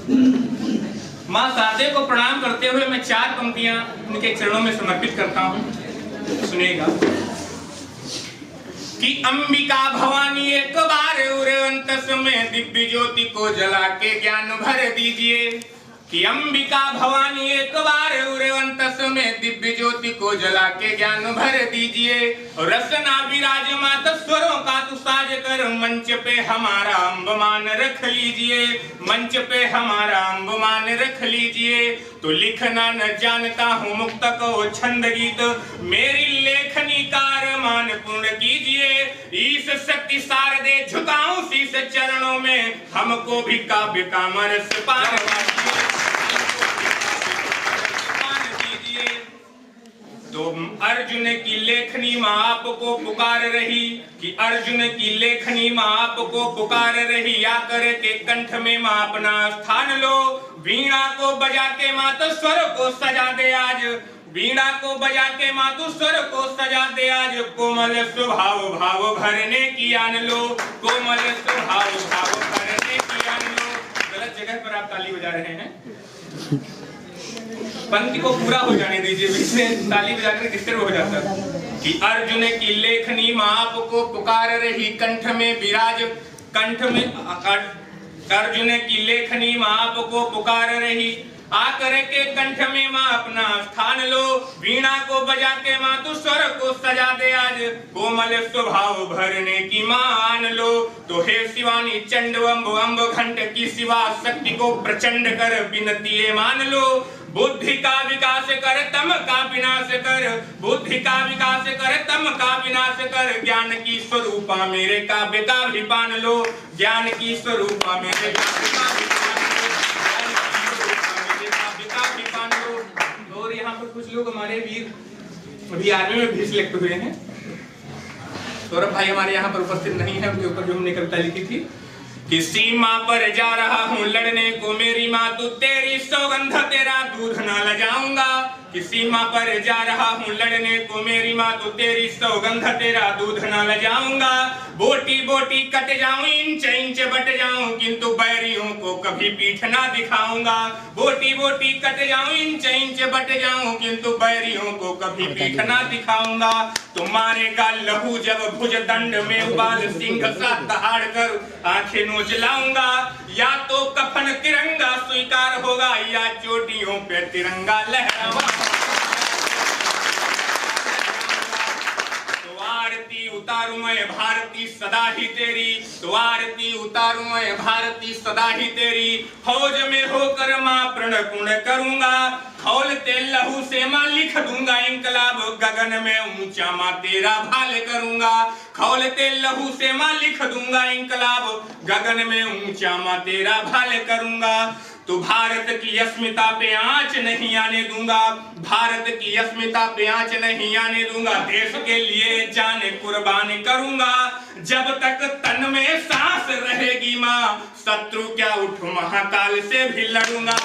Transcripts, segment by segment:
मां शारदे को प्रणाम करते हुए मैं 4 पंक्तियां उनके चरणों में समर्पित करता हूं। सुनिएगा कि अंबिका भवानी एक बार उरवंतस में दिव्य ज्योति को जला के ज्ञान भर दीजिए। कि अंबिका भवानी एक बार उरवंतस में दिव्य ज्योति को जला के ज्ञान भर दीजिए। रसना विराजमात स्वरों का तु साज कर मंच पे हमारा अंबमान रख लीजिए। मंच पे हमारा अंबमान रख लीजिए। तो लिखना न जानता हूँ मुक्तक वो छंद गीत, मेरी लेखनी का अरमान पूर्ण कीजिए। ईश शक्ति शारदे झुकाऊं शीश चरणों में, हमको भी काव्य का रस पान दीजिए। तो अर्जुन की लेखनी मां आपको पुकार रही, कि अर्जुन की लेखनी मां आपको पुकार रही। आकर के कंठ में मां अपना स्थान लो। वीणा को बजा के मां तो स्वर को सजा दे आज। वीणा को बजा के मां तो स्वर को सजा दे आज। कोमल स्वभाव भाव भरने की आन लो। कोमल स्वभाव भाव भरने की आन लो। गलत जगह पर आप ताली बजा रहे हैं। पंक्ति को पूरा हो जाने दीजिए, बीच में ताली बजाकर डिस्टर्ब हो जाता है। कि अर्जुन की लेखनी मां आपको पुकार रही, कंठ में विराज कंठ में अर्जुन की लेखनी मां आपको पुकार रही। आकर के कंठ में मां अपना स्थान लो। वीणा को बजा के मां तू स्वर को सजा दे आज। कोमल स्वभाव भरने की मान लो। तो हे शिवानी चंड अम्ब घंट की शिवा शक्ति को प्रचंड कर विनती मान लो। बुद्धि का विकास कर तम का विनाश कर। बुद्धि का विकास कर तम का विनाश कर। ज्ञान की स्वरूपा मेरे काव्य का भी पान लो। ज्ञान की स्वरूपा मेरे काव्य का भी पान लो। और यहाँ पर कुछ लोग हमारे वीर अभी आर्मी में भी सिलेक्ट हुए हैं। सौरभ भाई हमारे यहाँ पर उपस्थित नहीं है, उनके ऊपर जो हमने कविता लिखी थी कि सीमा पर जा रहा हूँ लड़ने को मेरी माँ, तू तेरी सौगंध तेरा दूध ना लजाऊंगा। कि सीमा पर जा रहा हूँ लड़ने को मेरी माँ, तू तेरी सौगंध तेरा दूध ना लजाऊंगा। बोटी बोटी कट जाऊं इंच इंच बट जाऊं, किंतु बैरियों को कभी पीठ ना दिखाऊंगा। बोटी बोटी कट जाऊं इंच इंच बट जाऊं, किंतु बैरियों को कभी पीठ ना दिखाऊंगा। तुम्हारेगा लहू जब भुज दंड में उबाल, सिंह सा दहाड़ कर आंखें नोच लाऊंगा। या तो कफन तिरंगा स्वीकार होगा, या चोटियों पे तिरंगा लहराऊंगा। आरती उतारूं मैं भारती सदा ही तेरी। तो आरती उतारूं मैं भारती सदा ही तेरी। फौज में होकर मां प्रण पुण्य करूंगा। खौलते लहू से मां लिख दूंगा इंकलाब, गगन में ऊंचा मां तेरा भाल करूंगा। खौलते लहू से मां लिख दूंगा इंकलाब, गगन में ऊंचा मां तेरा भाल करूंगा। तो भारत की अस्मिता पे आंच नहीं आने दूंगा। भारत की अस्मिता पे आंच नहीं आने दूंगा। देश के लिए जान कुर्बान करूंगा। जब तक तन में सांस रहेगी मां, शत्रु क्या उठ महाकाल से भी लड़ूंगा।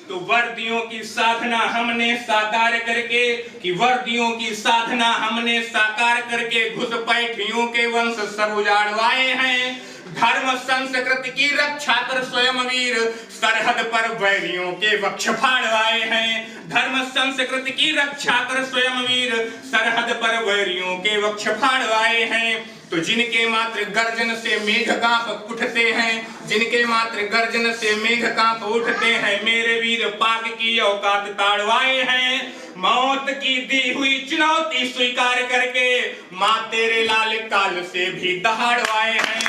तो वर्दियों की साधना हमने साकार करके, कि वर्दियों की साधना हमने साकार करके घुसपैठियों के वंश सब उजाड़वाए हैं। धर्म संस्कृति की रक्षा कर स्वयं वीर, सरहद पर बैरियों के वक्ष फाड़वाए हैं। धर्म संस्कृति की रक्षा कर स्वयं वीर, सरहद पर बैरियों के वक्ष फाड़वाए हैं। तो जिनके मात्र गर्जन से मेघ कांप उठते हैं, जिनके मात्र गर्जन से मेघ कांप उठते हैं, मेरे वीर पाक की औकात ताड़वाए हैं। मौत की दी हुई चुनौती स्वीकार करके मां तेरे लाल काल से भी दहाड़वाए हैं।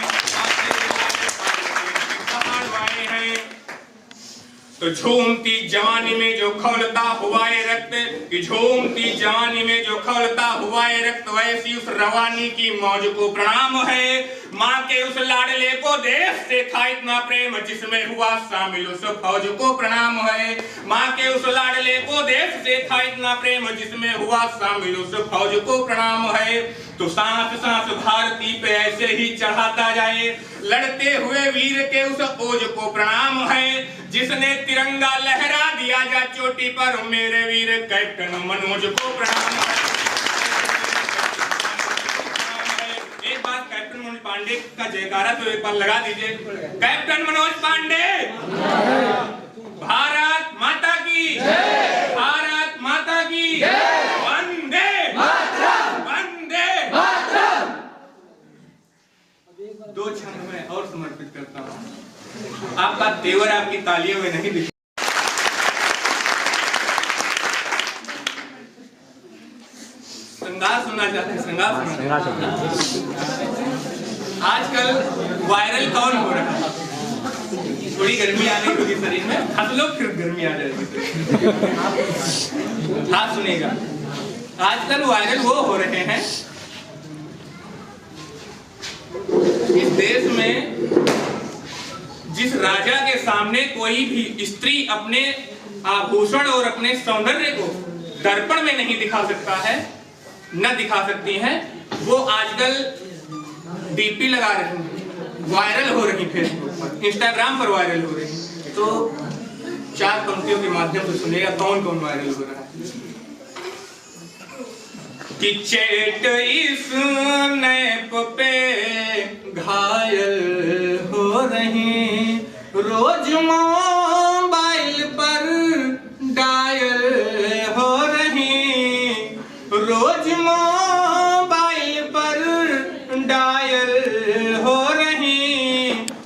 तो झूमती जवानी में जो खौलता हुआ है रक्त, कि झूमती जवानी में जो खौलता हुआ है रक्त, वैसी उस रवानी की मौज को प्रणाम है। माँ के उस लाडले को देश से था इतना प्रेम, जिसमें हुआ शामिल उस फौज को प्रणाम है। माँ के उस लाडले को देश से था इतना प्रेम, जिसमें हुआ शामिल उस फौज को प्रणाम है। तो सांस सांस भारती पे ऐसे ही चढ़ाता जाए, लड़ते हुए वीर के उस ओज को प्रणाम है। जिसने तिरंगा लहरा दिया जा चोटी पर, मेरे वीर कैप्टन मनोज को प्रणाम है। एक बात कैप्टन मनोज पांडे का जयकारा तो एक बार लगा दीजिए। कैप्टन मनोज पांडे, भारत माता की, भारत माता की, वंदे वंदे। दो क्षण में और समर्पित करता हूँ। आपका तेवर आपकी तालियों में नहीं दिखा। श्रृंगार सुनना चाहते हैं? श्रृंगार सुनना। आजकल वायरल कौन हो रहा है? थोड़ी गर्मी आ रही होगी शरीर में, हंस लो फिर गर्मी आ जाएगी। हाँ सुनेगा। आजकल वायरल वो हो रहे हैं इस देश में, जिस राजा के सामने कोई भी स्त्री अपने आभूषण और अपने सौंदर्य को दर्पण में नहीं दिखा सकता है, न दिखा सकती हैं, वो आजकल डीपी लगा रही हैं, वायरल हो रही, फेसबुक पर, इंस्टाग्राम पर वायरल हो रही। तो चार पंक्तियों के माध्यम से सुनेगा कौन कौन वायरल हो रहा है। कि चेट इस नैप पे घायल हो रही, रोज मोबाइल पर डायल हो रही, रोज मोबाइल पर डायल हो रही,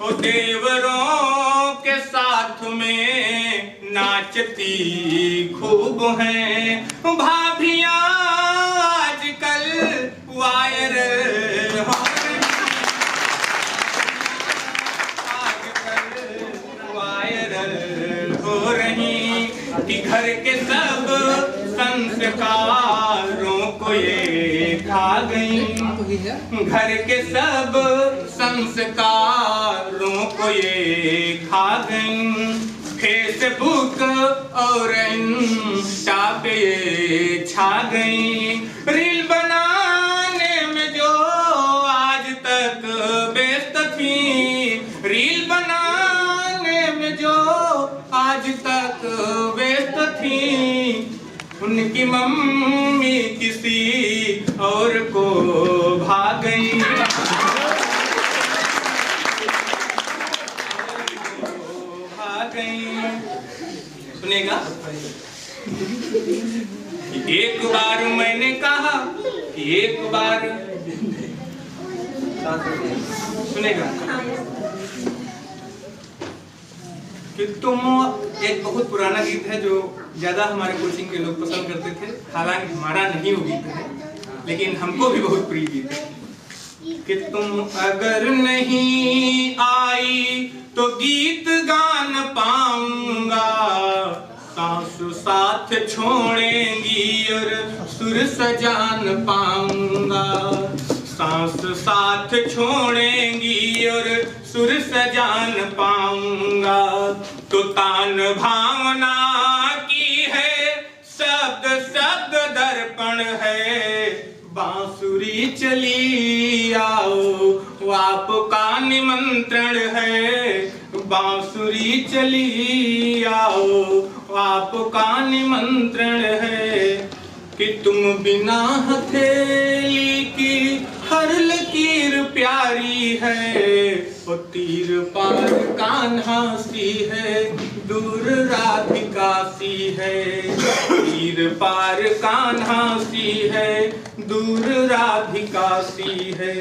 ओ देवरों के साथ में नाचती खूब हैं, भाभियां आजकल वायरल हो रही, आजकल वायरल हो रही, कि घर के सब संस्कारों को ये खा गई, घर के सब संस्कारों को ये खा गई, फेसबुक और इंस्टा पे ये छा गई, रील बनाने में जो आज तक व्यस्त थी, रील बनाने में जो आज तक व्यस्त थी, उनकी मम्मी किसी और को भाग गई, भाग गई। सुनेगा? एक बार मैंने कहा कि एक बार, सुनेगा कि तुम, एक बहुत पुराना गीत है जो ज्यादा हमारे कोचिंग के लोग पसंद करते थे, हालांकि हमारा नहीं वो गीत है, लेकिन हमको भी बहुत प्रिय गीत है। कि तुम अगर नहीं आई तो गीत गा न पाऊंगा, सांस साथ छोड़ेंगी और सुर सजा न पाऊंगा, सांस साथ छोड़ेंगी और सुर सजा न पाऊंगा, तो तान भावना की है, शब्द शब्द दर्पण है, बांसुरी चली आओ आपका निमंत्रण है, बांसुरी चली आओ आपका निमंत्रण है, कि तुम बिना हथेली की हर लकीर प्यारी है, वो तीर पार कान्हा सी है, दूर राधिका सी है, तीर पार कान्हा सी है, दूर राधिका सी है,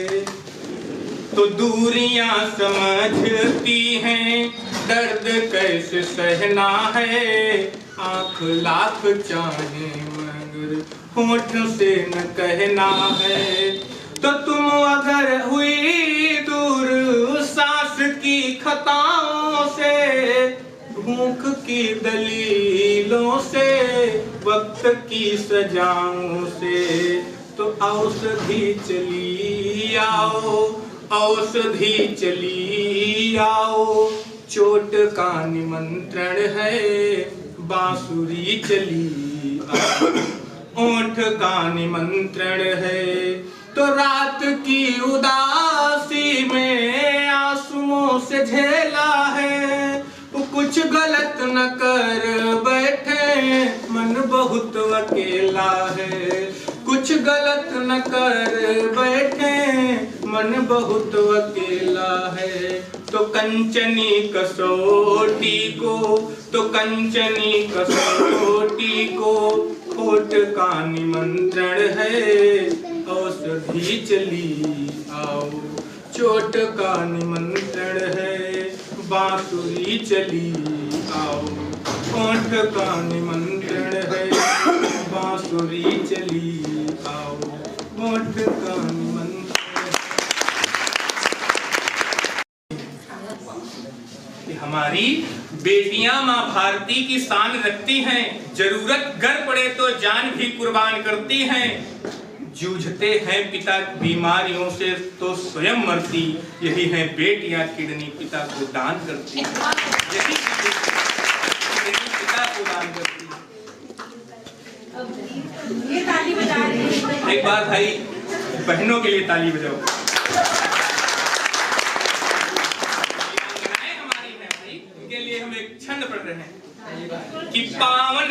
तो दूरियां समझती हैं, दर्द कैसे सहना है, आंख लाख चाहे मगर होठ से न कहना है, तो तुम अगर हुई दूर सांस की खताओं से, भूख की दलीलों से, वक्त की सजाओं से, तो औषधि चली आओ, औषधि चली आओ, चोट का निमंत्रण है, बांसुरी चली आओ, ओठ का निमंत्रण है, तो रात की उदासी में आंसुओं से झेला है, कुछ गलत न कर बैठे, मन बहुत अकेला है, कुछ गलत न कर बैठे, मन बहुत अकेला है। तो कंचनी कसौटी को, तो कंचनी कसौटी को खोट का निमंत्रण है। औषधि चली आओ, चोट का निमंत्रण है। बांसुरी चली आओ, होठ का निमंत्रण है। बांसुरी चली आओ, होठ का निमंत्रण। हमारी बेटियां मां भारती की शान रखती हैं। जरूरत गर पड़े तो जान भी कुर्बान करती हैं। जूझते हैं पिता बीमारियों से तो स्वयं मरती। यही है बेटियां किडनी पिता को दान करती हैं। यही किडनी पिता को दान करती है। ये ताली बजा रहे हैं। एक बार भाई बहनों के लिए ताली बजाओ। हमारी है भाई, उनके लिए हम एक छंद पढ़ रहे हैं कि पावन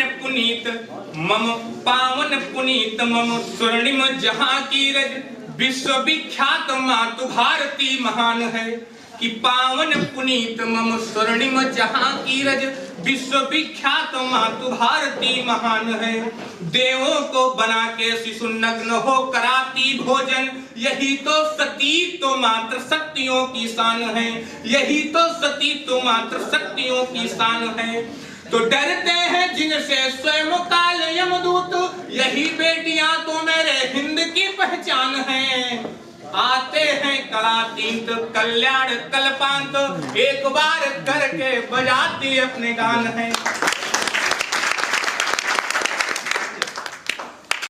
पुनीत मम स्वर्णिम जहां की रज, विश्वविख्यात मातु भारती महान है। कि पावन पुनीत मम स्वर्णिम जहां की रज, विश्वविख्यात मातु भारती महान है। देवों को बना के शिशु नग्न हो कराती भोजन, यही तो सती तो मात्र शक्तियों की शान है। यही तो सती तो मात्र शक्तियों की शान है। तो डरते हैं जिनसे स्वयं काल यमदूत, यही बेटियां तो मेरे हिंद की पहचान है। आते हैं कलातीत कल्याण कल्पांत, एक बार करके बजाती अपने गान है।